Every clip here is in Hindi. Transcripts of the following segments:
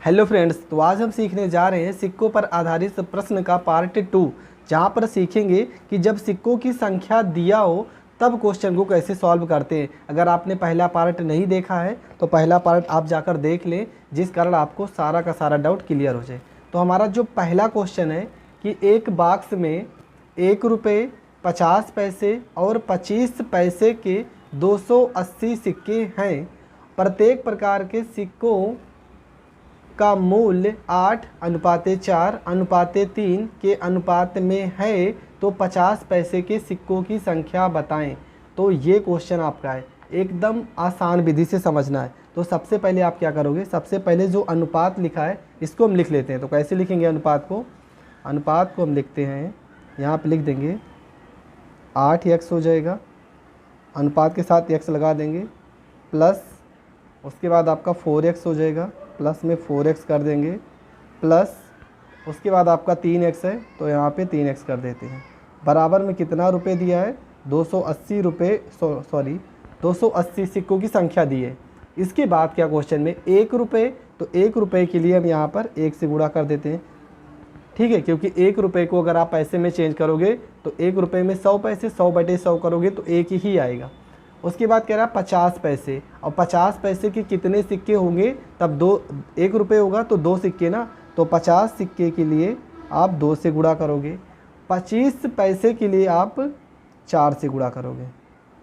हेलो फ्रेंड्स, तो आज हम सीखने जा रहे हैं सिक्कों पर आधारित प्रश्न का पार्ट 2, जहां पर सीखेंगे कि जब सिक्कों की संख्या दिया हो तब क्वेश्चन को कैसे सॉल्व करते हैं। अगर आपने पहला पार्ट नहीं देखा है तो पहला पार्ट आप जाकर देख लें, जिस कारण आपको सारा का सारा डाउट क्लियर हो जाए। तो हमारा जो पहला क्वेश्चन है कि एक बॉक्स में 1 रुपये 50 पैसे और 25 पैसे के 280 सिक्के हैं। प्रत्येक प्रकार के सिक्कों का मूल्य 8:4:3 के अनुपात में है, तो 50 पैसे के सिक्कों की संख्या बताएं। तो ये क्वेश्चन आपका है, एकदम आसान विधि से समझना है। तो सबसे पहले आप क्या करोगे, सबसे पहले जो अनुपात लिखा है इसको हम लिख लेते हैं। तो कैसे लिखेंगे अनुपात को? अनुपात को हम लिखते हैं, यहाँ पे लिख देंगे 8x हो जाएगा, अनुपात के साथ x लगा देंगे, प्लस उसके बाद आपका 4x हो जाएगा, प्लस में 4x कर देंगे, प्लस उसके बाद आपका 3x है तो यहाँ पे 3x कर देते हैं। बराबर में कितना रुपए दिया है? 280 रुपये, 280 सिक्कों की संख्या दी है। इसके बाद क्या क्वेश्चन में 1 रुपये, तो 1 रुपये के लिए हम यहाँ पर 1 से गुणा कर देते हैं, ठीक है, क्योंकि 1 रुपये को अगर आप पैसे में चेंज करोगे तो 1 रुपये में 100 पैसे, 100/100 करोगे तो 1 ही आएगा। उसके बाद कह रहा है 50 पैसे, और 50 पैसे के कितने सिक्के होंगे? तब 1 रुपये होगा तो 2 सिक्के ना, तो 50 सिक्के के लिए आप 2 से गुणा करोगे, 25 पैसे के लिए आप 4 से गुणा करोगे।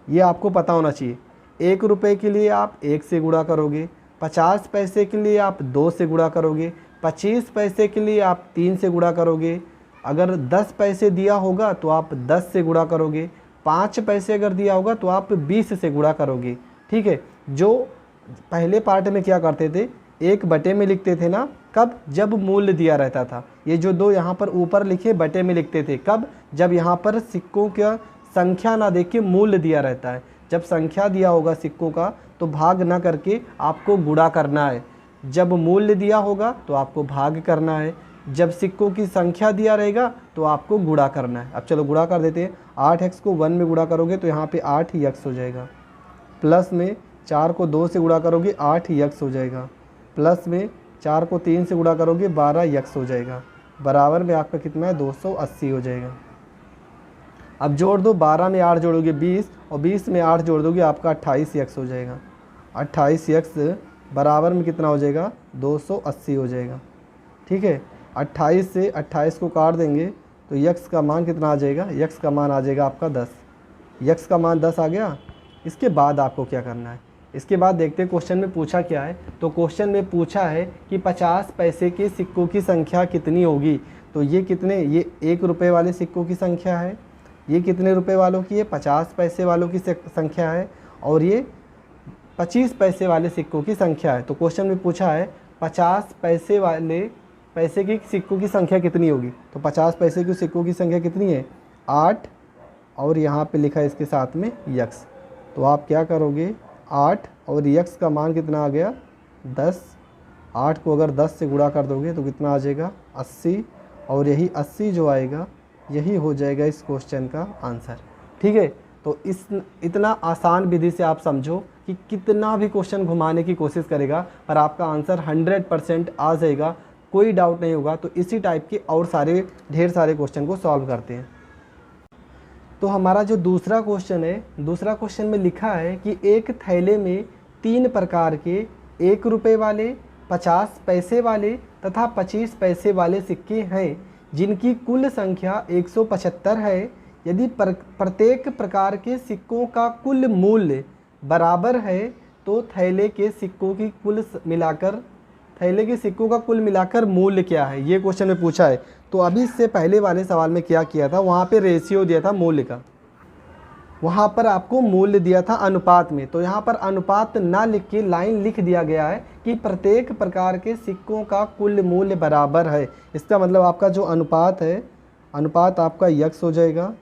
ये आपको पता होना चाहिए। 1 रुपये के लिए आप 1 से गुणा करोगे, 50 पैसे के लिए आप 2 से गुणा करोगे, 25 पैसे के लिए आप 3 से गुणा करोगे। अगर 10 पैसे दिया होगा तो आप 10 से गुणा करोगे, 5 पैसे अगर दिया होगा तो आप 20 से गुणा करोगे, ठीक है। जो पहले पार्ट में क्या करते थे, 1 बटे में लिखते थे ना, कब? जब मूल्य दिया रहता था। ये जो 2 यहाँ पर ऊपर लिखे बटे में लिखते थे, कब? जब यहाँ पर सिक्कों का संख्या ना देख के मूल्य दिया रहता है। जब संख्या दिया होगा सिक्कों का तो भाग ना करके आपको गुणा करना है। जब मूल्य दिया होगा तो आपको भाग करना है, जब सिक्कों की संख्या दिया रहेगा तो आपको गुणा करना है। अब चलो गुणा कर देते हैं। 8x को 1 में गुणा करोगे तो यहाँ पे 8x हो जाएगा, प्लस में 4 को 2 से गुणा करोगे 8x हो जाएगा, प्लस में 4 को 3 से गुणा करोगे 12x हो जाएगा। बराबर में आपका कितना है? 280 हो जाएगा। अब जोड़ दो, 12 में 8 जोड़ोगे 20, और 20 में 8 जोड़ दोगे आपका 28x हो जाएगा। 28x बराबर में कितना हो जाएगा? 280 हो जाएगा, ठीक है। 28 से 28 को काट देंगे तो x का मान कितना आ जाएगा? x का मान आ जाएगा आपका 10। x का मान 10 आ गया। इसके बाद आपको क्या करना है? इसके बाद देखते हैं क्वेश्चन में पूछा क्या है। तो क्वेश्चन में पूछा है कि 50 पैसे के सिक्कों की संख्या कितनी होगी। तो ये कितने, ये 1 रुपये वाले सिक्कों की संख्या है, ये कितने रुपए वालों की है? 50 पैसे वालों की संख्या है, और ये 25 पैसे वाले सिक्कों की संख्या है। तो क्वेश्चन में पूछा है 50 पैसे वाले पैसे की सिक्कों की संख्या कितनी होगी। तो 50 पैसे की सिक्कों की संख्या कितनी है? 8, और यहाँ पे लिखा है इसके साथ में x। तो आप क्या करोगे? 8 और x का मान कितना आ गया? 10। 8 को अगर 10 से गुणा कर दोगे तो कितना आ जाएगा? 80, और यही 80 जो आएगा यही हो जाएगा इस क्वेश्चन का आंसर, ठीक है। तो इतना आसान विधि से आप समझो कि कितना भी क्वेश्चन घुमाने की कोशिश करेगा पर आपका आंसर 100% आ जाएगा, कोई डाउट नहीं होगा। तो इसी टाइप के और ढेर सारे क्वेश्चन को सॉल्व करते हैं। तो हमारा जो दूसरा क्वेश्चन है, दूसरा क्वेश्चन में लिखा है कि एक थैले में 3 प्रकार के 1 रुपये वाले, 50 पैसे वाले तथा 25 पैसे वाले सिक्के हैं, जिनकी कुल संख्या 175 है। यदि प्रत्येक प्रकार के सिक्कों का कुल मूल्य बराबर है तो थैले के सिक्कों का कुल मिलाकर मूल्य क्या है? ये क्वेश्चन में पूछा है। तो अभी इससे पहले वाले सवाल में क्या किया था, वहाँ पे रेशियो दिया था मूल्य का, वहाँ पर आपको मूल्य दिया था अनुपात में। तो यहाँ पर अनुपात ना लिख के लाइन लिख दिया गया है कि प्रत्येक प्रकार के सिक्कों का कुल मूल्य बराबर है। इसका मतलब आपका जो अनुपात है, अनुपात आपका x हो जाएगा,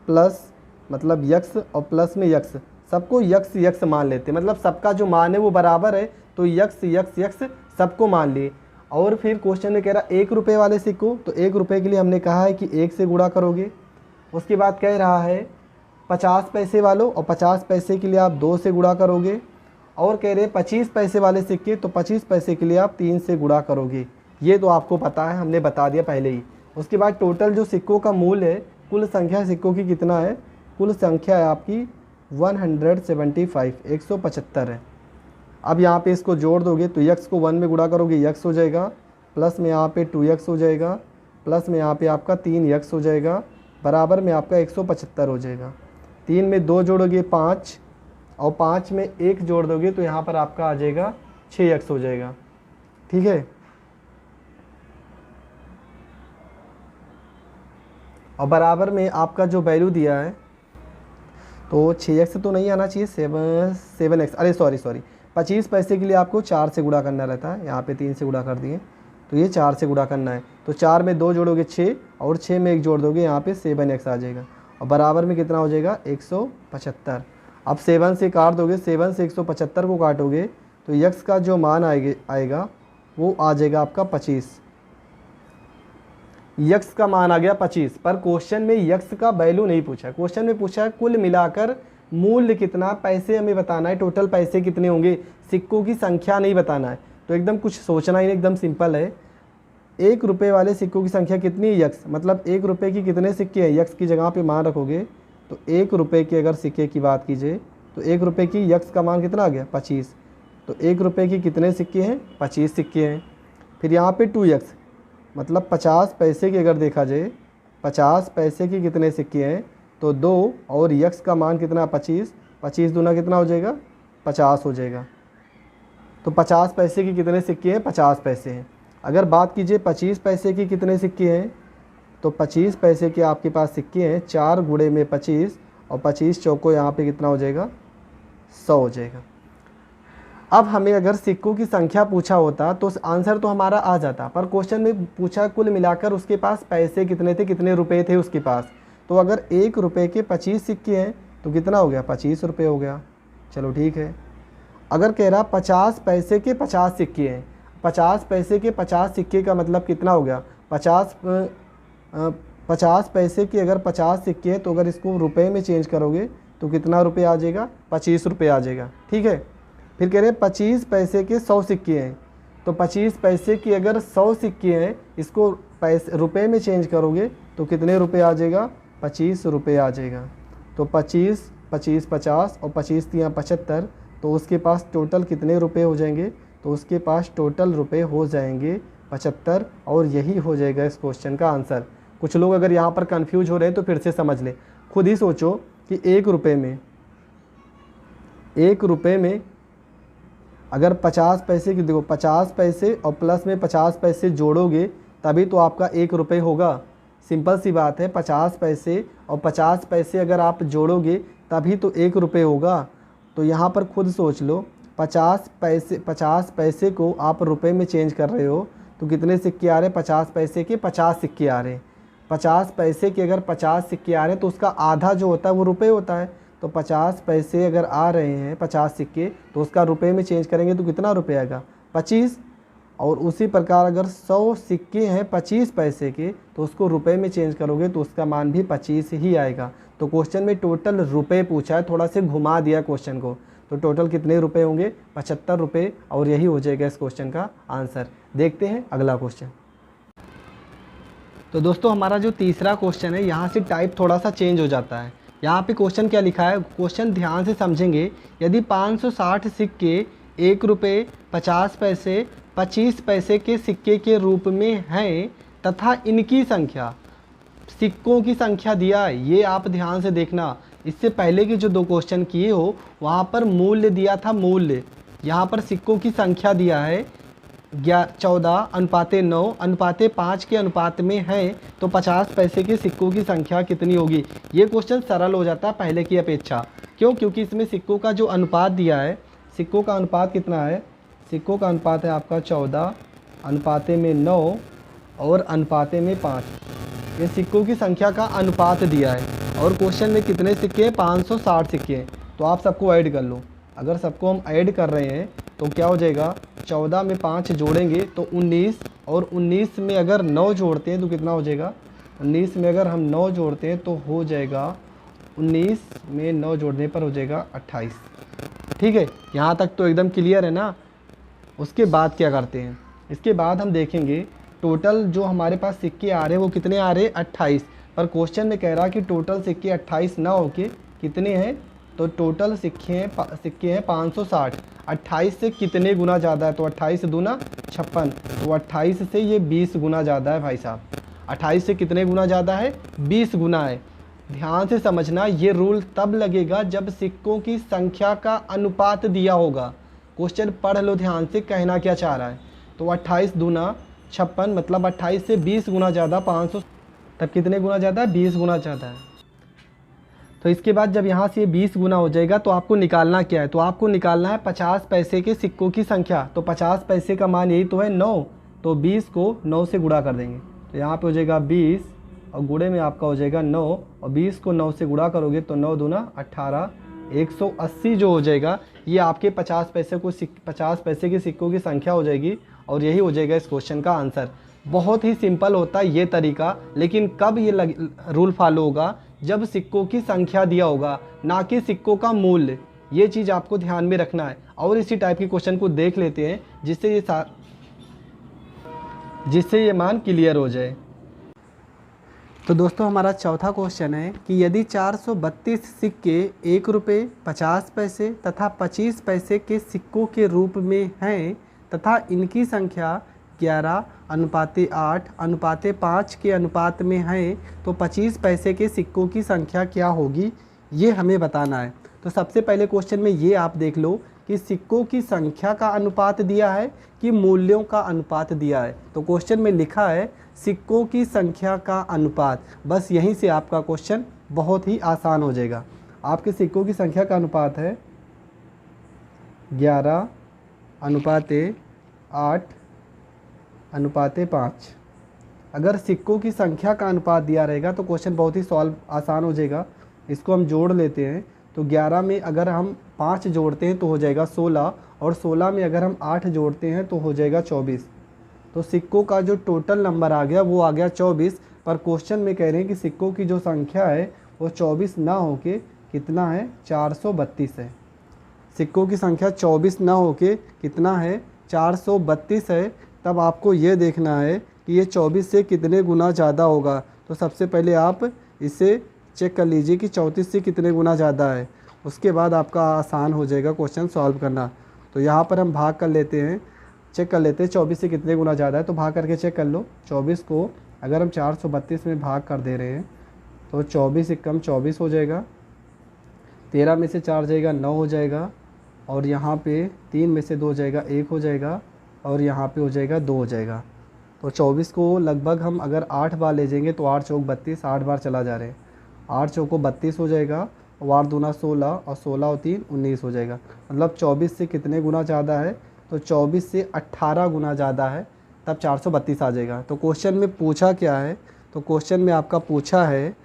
प्लस मतलब x और प्लस में x, सबको x मान लेते हैं, मतलब सबका जो मान है वो बराबर है, तो x सबको मान लिए। और फिर क्वेश्चन में कह रहा 1 रुपये वाले सिक्कों, तो 1 रुपये के लिए हमने कहा है कि 1 से गुणा करोगे। उसके बाद कह रहा है 50 पैसे वालों, और 50 पैसे के लिए आप 2 से गुणा करोगे। और कह रहे 25 पैसे वाले सिक्के, तो 25 पैसे के लिए आप 3 से गुणा करोगे। ये तो आपको पता है, हमने बता दिया पहले ही। उसके बाद टोटल जो सिक्कों का मूल्य है, कुल संख्या सिक्कों की कितना है, कुल संख्या है आपकी 175, 175 है। अब यहाँ पे इसको जोड़ दोगे तो x को 1 में गुणा करोगे x हो जाएगा, प्लस में यहाँ पे 2x हो जाएगा, प्लस में यहाँ पे आपका 3x हो जाएगा, बराबर में आपका 175 हो जाएगा। 3 में 2 जोड़ोगे 5, और 5 में 1 जोड़ दोगे तो यहाँ पर आपका आ जाएगा 6x हो जाएगा। ठीक है, और बराबर में आपका जो वैल्यू दिया है तो 6x तो नहीं आना चाहिए, 7x, अरे सॉरी 25 पैसे के लिए आपको 4 से गुणा करना रहता है, यहाँ पे 3 से गुणा कर दिए, तो ये 4 से गुणा करना है। तो 4 में 2 जोड़ोगे 6, और 6 में 1 जोड़ दोगे, यहाँ पे 7x आ जाएगा, और बराबर में कितना हो जाएगा 175। अब 7 से काट दोगे, 7 से 175 को काटोगे तो x का जो मान आएगा वो आ जाएगा आपका 25। x का मान आ गया 25, पर क्वेश्चन में x का वैल्यू नहीं पूछा है। क्वेश्चन में पूछा है कुल मिलाकर मूल्य कितना, पैसे हमें बताना है, टोटल पैसे कितने होंगे, सिक्कों की संख्या नहीं बताना है। तो एकदम कुछ सोचना ही नहीं, एकदम सिंपल है। 1 रुपये वाले सिक्कों की संख्या कितनी है, x, मतलब 1 रुपये की कितने सिक्के हैं, x की जगह पे मान रखोगे तो 1 रुपये के अगर सिक्के की बात कीजिए तो 1 रुपये की x का मान कितना आ गया 25। तो 1 रुपये की कितने सिक्के हैं, 25 सिक्के हैं। फिर यहाँ पे 2x, मतलब 50 पैसे की अगर देखा जाए, 50 पैसे की कितने सिक्के हैं, तो 2, और x का मान कितना 25, 25 दूना कितना हो जाएगा 50 हो जाएगा। तो 50 पैसे की कितने सिक्के हैं, 50 पैसे हैं। अगर बात कीजिए 25 पैसे की कितने सिक्के हैं, तो 25 पैसे के आपके पास सिक्के हैं 4 गुणे में 25, और 25 चौको यहाँ पे कितना हो जाएगा 100 हो जाएगा। अब हमें अगर सिक्कों की संख्या पूछा होता तो आंसर तो हमारा आ जाता, पर क्वेश्चन में पूछा कुल मिलाकर उसके पास पैसे कितने थे, कितने रुपए थे उसके पास। तो अगर 1 रुपये के 25 सिक्के हैं तो कितना हो गया 25 रुपये हो गया। चलो ठीक है। अगर कह रहा 50 पैसे के 50 सिक्के हैं, 50 पैसे के 50 सिक्के का मतलब कितना हो गया 50 पैसे के अगर 50 सिक्के हैं तो अगर इसको रुपए में चेंज करोगे तो कितना रुपये आ जाएगा 25 रुपये आ जाएगा। ठीक है। फिर कह रहे 25 पैसे के 100 सिक्के हैं, तो 25 पैसे की अगर 100 सिक्के हैं, इसको पैसे रुपए में चेंज करोगे तो कितने रुपये आ जाएगा 25 रुपये आ जाएगा। तो 25, 25, 50 और 25 तियाँ 75, तो उसके पास टोटल कितने रुपए हो जाएंगे, तो उसके पास टोटल रुपए हो जाएंगे 75, और यही हो जाएगा इस क्वेश्चन का आंसर। कुछ लोग अगर यहाँ पर कंफ्यूज हो रहे हैं तो फिर से समझ ले, खुद ही सोचो कि 1 रुपये में अगर 50 पैसे की, देखो 50 पैसे और प्लस में 50 पैसे जोड़ोगे तभी तो आपका 1 रुपये होगा। सिंपल सी बात है, 50 पैसे और 50 पैसे अगर आप जोड़ोगे तभी तो 1 रुपये होगा। तो यहाँ पर खुद सोच लो, 50 पैसे को आप रुपए में चेंज कर रहे हो तो कितने सिक्के आ रहे हैं, 50 पैसे के 50 सिक्के आ रहे हैं। 50 पैसे के अगर 50 सिक्के आ रहे हैं तो उसका आधा जो होता है वो रुपये होता है। तो 50 पैसे अगर आ रहे हैं 50 सिक्के, तो उसका रुपए में चेंज करेंगे तो कितना रुपये आएगा 25। और उसी प्रकार अगर 100 सिक्के हैं 25 पैसे के, तो उसको रुपए में चेंज करोगे तो उसका मान भी 25 ही आएगा। तो क्वेश्चन में टोटल रुपए पूछा है, थोड़ा से घुमा दिया क्वेश्चन को। तो टोटल कितने रुपए होंगे 75 रुपये, और यही हो जाएगा इस क्वेश्चन का आंसर। देखते हैं अगला क्वेश्चन। तो दोस्तों हमारा जो तीसरा क्वेश्चन है, यहाँ से टाइप थोड़ा सा चेंज हो जाता है। यहाँ पे क्वेश्चन क्या लिखा है, क्वेश्चन ध्यान से समझेंगे। यदि 560 सिक्के 1 रुपये 50 पैसे 25 पैसे के सिक्के के रूप में हैं तथा इनकी संख्या, सिक्कों की संख्या दिया है, ये आप ध्यान से देखना। इससे पहले के जो 2 क्वेश्चन किए हो वहाँ पर मूल्य दिया था, मूल्य। यहाँ पर सिक्कों की संख्या दिया है 14:9:5 के अनुपात में है, तो 50 पैसे के सिक्कों की संख्या कितनी होगी। ये क्वेश्चन सरल हो जाता है पहले की अपेक्षा। क्यों? क्योंकि इसमें सिक्कों का जो अनुपात दिया है, सिक्कों का अनुपात कितना है, सिक्कों का अनुपात है आपका 14:9 और 5। ये सिक्कों की संख्या का अनुपात दिया है, और क्वेश्चन में कितने सिक्के हैं 560 सिक्के हैं। तो आप सबको ऐड कर लो। अगर सबको हम ऐड कर रहे हैं तो क्या हो जाएगा, 14 में 5 जोड़ेंगे तो 19, और 19 में अगर 9 जोड़ते हैं तो कितना हो जाएगा, 19 में अगर हम 9 जोड़ते हैं तो हो जाएगा, 19 में 9 जोड़ने पर हो जाएगा 28। ठीक है। यहाँ तक तो एकदम क्लियर है ना। उसके बाद क्या करते हैं, इसके बाद हम देखेंगे टोटल जो हमारे पास सिक्के आ रहे हैं वो कितने आ रहे हैं 28, पर क्वेश्चन में कह रहा है कि टोटल सिक्के 28 ना होके कितने हैं, तो टोटल सिक्के हैं 560। 28 से कितने गुना ज़्यादा है, तो 28 दूना 56, तो 28 से ये 20 गुना ज़्यादा है भाई साहब। 28 से कितने गुना ज़्यादा है, 20 गुना है। ध्यान से समझना, ये रूल तब लगेगा जब सिक्कों की संख्या का अनुपात दिया होगा। क्वेश्चन पढ़ लो ध्यान से, कहना क्या चाह रहा है। तो 28 दूना 56 मतलब 28 से 20 गुना ज़्यादा 500, तब कितने गुना ज़्यादा है, 20 गुना ज़्यादा है। तो इसके बाद जब यहाँ से 20 गुना हो जाएगा तो आपको निकालना क्या है, तो आपको निकालना है 50 पैसे के सिक्कों की संख्या। तो 50 पैसे का मान यही तो है 9, तो 20 को 9 से गुणा कर देंगे, तो यहाँ पे हो जाएगा 20 और गुणे में आपका हो जाएगा 9, और 20 को 9 से गुणा करोगे तो 9 दूना 18, 180 जो हो जाएगा ये आपके 50 पैसे के सिक्कों की संख्या हो जाएगी, और यही हो जाएगा इस क्वेश्चन का आंसर। बहुत ही सिंपल होता है ये तरीका, लेकिन कब ये रूल फॉलो होगा, जब सिक्कों की संख्या दिया होगा, ना कि सिक्कों का मूल्य। ये चीज़ आपको ध्यान में रखना है। और इसी टाइप के क्वेश्चन को देख लेते हैं जिससे ये मान क्लियर हो जाए। तो दोस्तों हमारा चौथा क्वेश्चन है कि यदि 432 सिक्के 1 रुपये 50 पैसे तथा 25 पैसे के सिक्कों के रूप में हैं तथा इनकी संख्या 11:8:5 के अनुपात में है, तो 25 पैसे के सिक्कों की संख्या क्या होगी, ये हमें बताना है। तो सबसे पहले क्वेश्चन में ये आप देख लो कि सिक्कों की संख्या का अनुपात दिया है कि मूल्यों का अनुपात दिया है। तो क्वेश्चन में लिखा है सिक्कों की संख्या का अनुपात, बस यहीं से आपका क्वेश्चन बहुत ही आसान हो जाएगा। आपके सिक्कों की संख्या का अनुपात है 11:8:5। अगर सिक्कों की संख्या का अनुपात दिया रहेगा तो क्वेश्चन बहुत ही आसान हो जाएगा। इसको हम जोड़ लेते हैं, तो 11 में अगर हम 5 जोड़ते हैं तो हो जाएगा 16, और 16 में अगर हम 8 जोड़ते हैं तो हो जाएगा 24। तो सिक्कों का जो टोटल नंबर आ गया वो आ गया 24, पर क्वेश्चन में कह रहे हैं कि सिक्कों की जो संख्या है वो 24 ना होके कितना है, 432 है। सिक्कों की संख्या 24 ना होके कितना है, 432 है। तब आपको ये देखना है कि ये 24 से कितने गुना ज़्यादा होगा। तो सबसे पहले आप इसे चेक कर लीजिए कि 34 से कितने गुना ज़्यादा है, उसके बाद आपका आसान हो जाएगा क्वेश्चन सॉल्व करना। तो यहाँ पर हम भाग कर लेते हैं, चेक कर लेते हैं 24 से कितने गुना ज़्यादा है, तो भाग करके चेक कर लो। 24 को अगर हम 432 में भाग कर दे रहे हैं तो 24 से कम 24 हो जाएगा, 13 में से 4 जाएगा 9 हो जाएगा, और यहाँ पे 3 में से 2 जाएगा 1 हो जाएगा, और यहाँ पे हो जाएगा 2 हो जाएगा। तो 24 को लगभग हम अगर 8 बार ले जाएंगे तो 8 चौक 32, 8 बार चला जा रहे हैं, 8 चौको 32 हो जाएगा, और 8 दूना 16, और 16 और 3 19 हो जाएगा। मतलब 24 से कितने गुना ज़्यादा है, तो 24 से 18 गुना ज़्यादा है, तब 432 आ जाएगा। तो क्वेश्चन में पूछा क्या है, तो क्वेश्चन में आपका पूछा है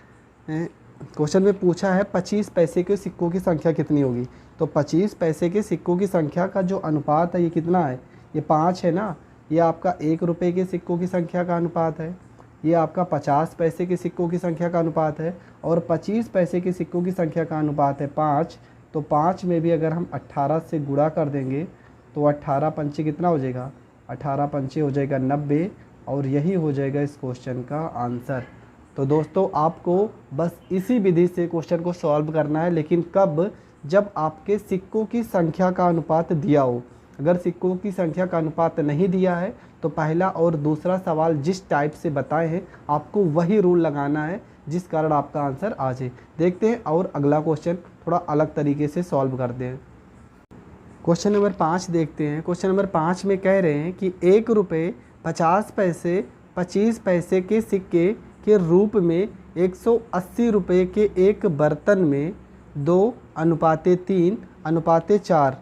25 पैसे के सिक्कों की संख्या कितनी होगी। तो 25 पैसे के सिक्कों की संख्या का जो अनुपात है ये कितना है, ये 5 है ना। ये आपका 1 रुपये के सिक्कों की संख्या का अनुपात है, ये आपका 50 पैसे के सिक्कों की संख्या का अनुपात है, और 25 पैसे के सिक्कों की संख्या का अनुपात है 5। तो 5 में भी अगर हम 18 से गुणा कर देंगे तो 18 पंचे कितना हो जाएगा, 18 पंचे हो जाएगा 90, और यही हो जाएगा इस क्वेश्चन का आंसर। तो दोस्तों आपको बस इसी विधि से क्वेश्चन को सॉल्व करना है, लेकिन कब, जब आपके सिक्कों की संख्या का अनुपात दिया हो। अगर सिक्कों की संख्या का अनुपात नहीं दिया है तो पहला और दूसरा सवाल जिस टाइप से बताए हैं आपको वही रूल लगाना है, जिस कारण आपका आंसर आ जाए। देखते हैं और अगला क्वेश्चन थोड़ा अलग तरीके से सॉल्व करते हैं। क्वेश्चन नंबर 5 देखते हैं। क्वेश्चन नंबर 5 में कह रहे हैं कि 1 रुपये 50 पैसे 25 पैसे के सिक्के के रूप में 180 रुपये के एक बर्तन में 2:3:4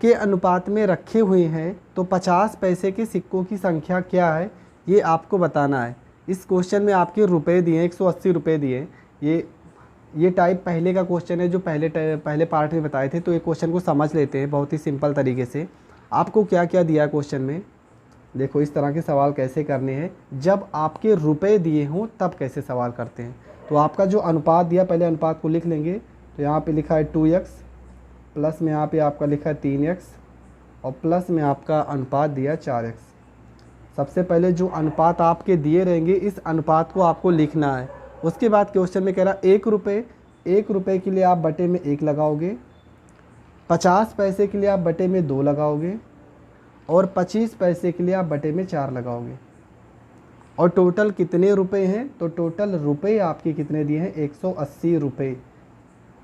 के अनुपात में रखे हुए हैं, तो 50 पैसे के सिक्कों की संख्या क्या है, ये आपको बताना है। इस क्वेश्चन में आपके रुपए दिए 180 रुपये दिए। ये टाइप पहले का क्वेश्चन है जो पहले पार्ट में बताए थे। तो ये क्वेश्चन को समझ लेते हैं बहुत ही सिंपल तरीके से। आपको क्या क्या दिया है क्वेश्चन में, देखो इस तरह के सवाल कैसे करने हैं, जब आपके रुपए दिए हों तब कैसे सवाल करते हैं। तो आपका जो अनुपात दिया, पहले अनुपात को लिख लेंगे। तो यहाँ पे लिखा है 2x, प्लस में यहाँ पे आपका लिखा है 3x और प्लस में आपका अनुपात दिया 4x। सबसे पहले जो अनुपात आपके दिए रहेंगे इस अनुपात को आपको लिखना है। उसके बाद क्वेश्चन में कह रहा 1 रुपये के लिए आप बटे में 1 लगाओगे, 50 पैसे के लिए आप बटे में 2 लगाओगे और 25 पैसे के लिए आप बटे में 4 लगाओगे। और टोटल कितने रुपए हैं? तो टोटल रुपए आपके कितने दिए हैं? 180 रुपये।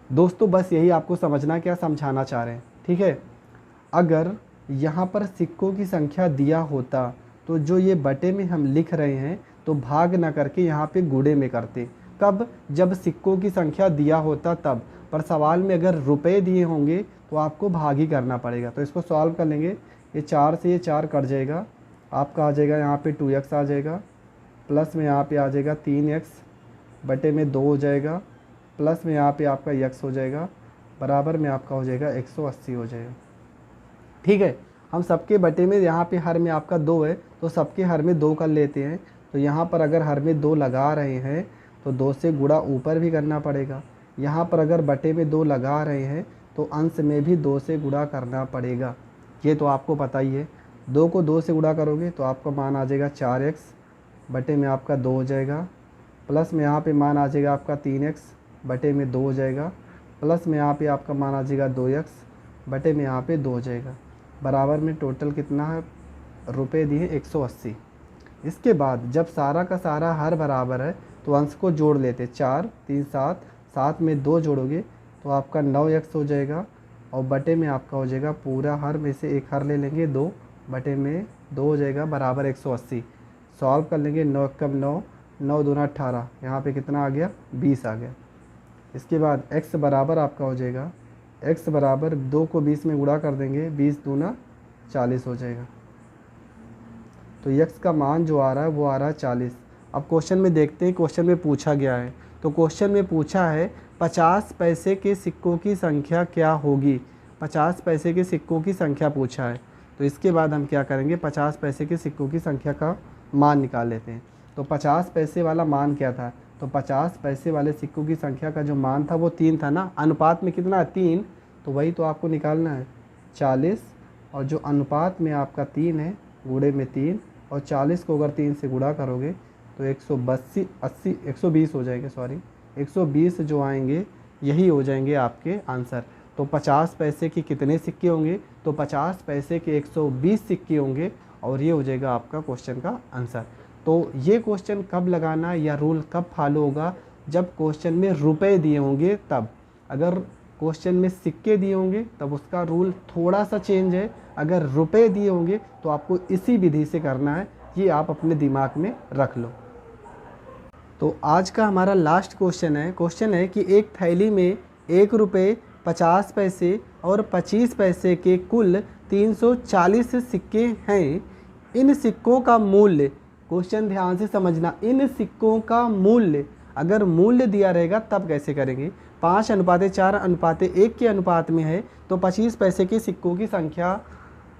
दोस्तों बस यही आपको समझना क्या समझाना चाह रहे हैं, ठीक है। अगर यहाँ पर सिक्कों की संख्या दिया होता तो जो ये बटे में हम लिख रहे हैं तो भाग ना करके यहाँ पे गुणे में करते। कब? जब सिक्कों की संख्या दिया होता तब। पर सवाल में अगर रुपए दिए होंगे तो आपको भाग ही करना पड़ेगा। तो इसको सॉल्व कर लेंगे। ये 4 से ये 4 कट जाएगा, आपका आ जाएगा यहाँ पे 2x आ जाएगा, प्लस में यहाँ पे आ जाएगा 3x बटे में 2 हो जाएगा, प्लस में यहाँ पे आपका x हो जाएगा, बराबर में आपका हो जाएगा 180 हो जाएगा। ठीक है, हम सबके बटे में यहाँ पे हर में आपका 2 है तो सबके हर में 2 कर लेते हैं। तो यहाँ पर अगर हर में 2 लगा रहे हैं तो 2 से गुणा ऊपर भी करना पड़ेगा। यहाँ पर अगर बटे में 2 लगा रहे हैं तो अंश में भी 2 से गुणा करना पड़ेगा, ये तो आपको पता ही है। 2 को 2 से गुणा करोगे तो आपका मान आ जाएगा 4x बटे में आपका 2 हो जाएगा, प्लस में यहाँ पे मान आ जाएगा आपका 3x बटे में 2 हो जाएगा, प्लस में यहाँ पे आपका मान आ जाएगा 2x बटे में यहाँ पे 2 हो जाएगा, बराबर में टोटल कितना है रुपए दिए 180। इसके बाद जब सारा का सारा हर बराबर है तो अंश को जोड़ लेते, 4 3 7, 7 में 2 जोड़ोगे तो आपका 9x हो जाएगा और बटे में आपका हो जाएगा पूरा हर में से एक हर ले लेंगे 2 बटे में 2 हो जाएगा बराबर 180। सॉल्व कर लेंगे, 9 कम 9, 9 दूना 18, यहाँ पे कितना आ गया 20 आ गया। इसके बाद x बराबर आपका हो जाएगा, x बराबर 2 को 20 में गुणा कर देंगे, 20 दूना 40 हो जाएगा। तो x का मान जो आ रहा है वो आ रहा है 40। अब क्वेश्चन में देखते हैं क्वेश्चन में पूछा गया है। तो क्वेश्चन में पूछा है 50 पैसे के सिक्कों की संख्या क्या होगी। 50 पैसे के सिक्कों की संख्या पूछा है, तो इसके बाद हम क्या करेंगे 50 पैसे के सिक्कों की संख्या का मान निकाल लेते हैं। तो 50 पैसे वाला मान क्या था? तो 50 पैसे वाले सिक्कों की संख्या का जो मान था वो 3 था ना, अनुपात में कितना है 3, तो वही तो आपको निकालना है 40। और जो अनुपात में आपका 3 है गुणे में 3, और 40 को अगर 3 से गुणा करोगे तो 120 हो जाएंगे, 120 जो आएंगे यही हो जाएंगे आपके आंसर। तो 50 पैसे के कितने सिक्के होंगे? तो 50 पैसे के 120 सिक्के होंगे और ये हो जाएगा आपका क्वेश्चन का आंसर। तो ये क्वेश्चन कब लगाना या रूल कब फॉलो होगा? जब क्वेश्चन में रुपए दिए होंगे तब। अगर क्वेश्चन में सिक्के दिए होंगे तब उसका रूल थोड़ा सा चेंज है, अगर रुपए दिए होंगे तो आपको इसी विधि से करना है, ये आप अपने दिमाग में रख लो। तो आज का हमारा लास्ट क्वेश्चन है कि एक थैली में 1 रुपये 50 पैसे और 25 पैसे के कुल 340 सिक्के हैं। इन सिक्कों का मूल्य, क्वेश्चन ध्यान से समझना, इन सिक्कों का मूल्य, अगर मूल्य दिया रहेगा तब कैसे करेंगे? 5:4:1 के अनुपात में है तो 25 पैसे के सिक्कों की संख्या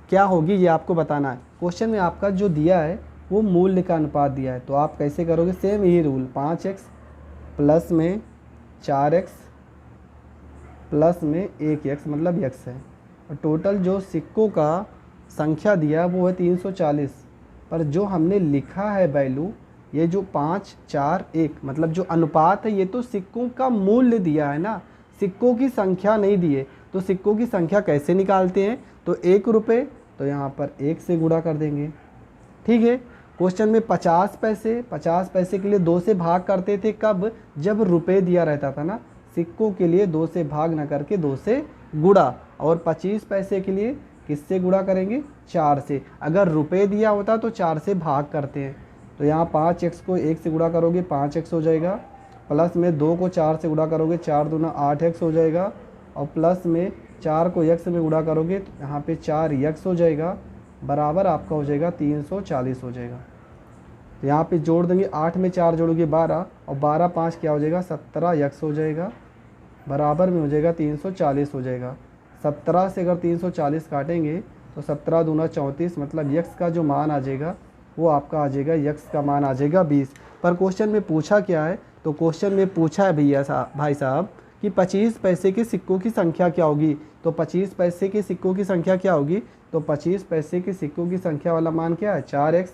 क्या होगी ये आपको बताना है। क्वेश्चन में आपका जो दिया है वो मूल्य का अनुपात दिया है, तो आप कैसे करोगे? सेम यही रूल, 5x प्लस में 4x प्लस में 1x मतलब x है। और टोटल जो सिक्कों का संख्या दिया वो है 340, पर जो हमने लिखा है वैल्यू, ये जो 5 4 1 मतलब जो अनुपात है ये तो सिक्कों का मूल्य दिया है ना, सिक्कों की संख्या नहीं दिए। तो सिक्कों की संख्या कैसे निकालते हैं? तो 1 रुपये तो यहाँ पर 1 से गुणा कर देंगे, ठीक है। क्वेश्चन में 50 पैसे के लिए 2 से भाग करते थे, कब? जब रुपए दिया रहता था ना, सिक्कों के लिए 2 से भाग ना करके 2 से गुणा। और 25 पैसे के लिए किससे गुणा करेंगे? 4 से। अगर रुपए दिया होता तो 4 से भाग करते हैं। तो यहाँ 5x को 1 से गुणा करोगे 5x हो जाएगा, प्लस में 2 को 4 से गुणा करोगे 4 दूना 8x हो जाएगा, और प्लस में 4 को x में गुणा करोगे तो यहाँ पे 4x हो जाएगा, बराबर आपका हो जाएगा 340 हो जाएगा। तो यहाँ पे जोड़ देंगे, 8 में 4 जोड़ोगे 12 और 12 5 क्या हो जाएगा 17x हो जाएगा, बराबर में हो जाएगा 340 हो जाएगा। 17 से अगर 340 काटेंगे तो 17 दूना 34 मतलब x का जो मान आ जाएगा वो आपका आ जाएगा, x का मान आ जाएगा 20। पर क्वेश्चन में पूछा क्या है? तो क्वेश्चन में पूछा है भाई साहब कि 25 पैसे के सिक्कों की संख्या क्या होगी। तो 25 पैसे के सिक्कों की संख्या क्या होगी, तो 25 पैसे के सिक्कों की संख्या वाला मान क्या है 4x,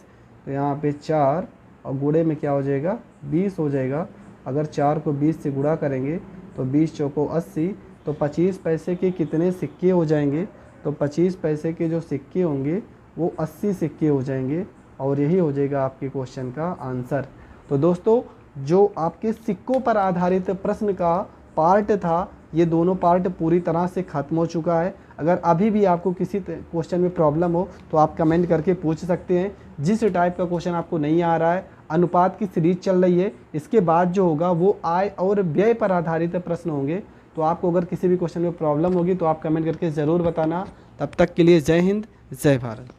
तो यहाँ पे 4 और गुणे में क्या हो जाएगा 20 हो जाएगा। अगर 4 को 20 से गुणा करेंगे तो 20 चौको 80, तो 25 पैसे के कितने सिक्के हो जाएंगे, तो 25 पैसे के जो सिक्के होंगे वो 80 सिक्के हो जाएंगे और यही हो जाएगा आपके क्वेश्चन का आंसर। तो दोस्तों जो आपके सिक्कों पर आधारित प्रश्न का पार्ट था, ये दोनों पार्ट पूरी तरह से ख़त्म हो चुका है। अगर अभी भी आपको किसी क्वेश्चन में प्रॉब्लम हो तो आप कमेंट करके पूछ सकते हैं। जिस टाइप का क्वेश्चन आपको नहीं आ रहा है, अनुपात की सीरीज चल रही है, इसके बाद जो होगा वो आय और व्यय पर आधारित प्रश्न होंगे। तो आपको अगर किसी भी क्वेश्चन में प्रॉब्लम होगी तो आप कमेंट करके ज़रूर बताना। तब तक के लिए जय हिंद, जय भारत।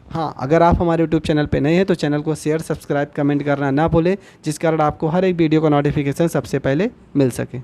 हाँ, अगर आप हमारे YouTube चैनल पे नए हैं तो चैनल को शेयर, सब्सक्राइब, कमेंट करना ना भूलें, जिस कारण आपको हर एक वीडियो का नोटिफिकेशन सबसे पहले मिल सके।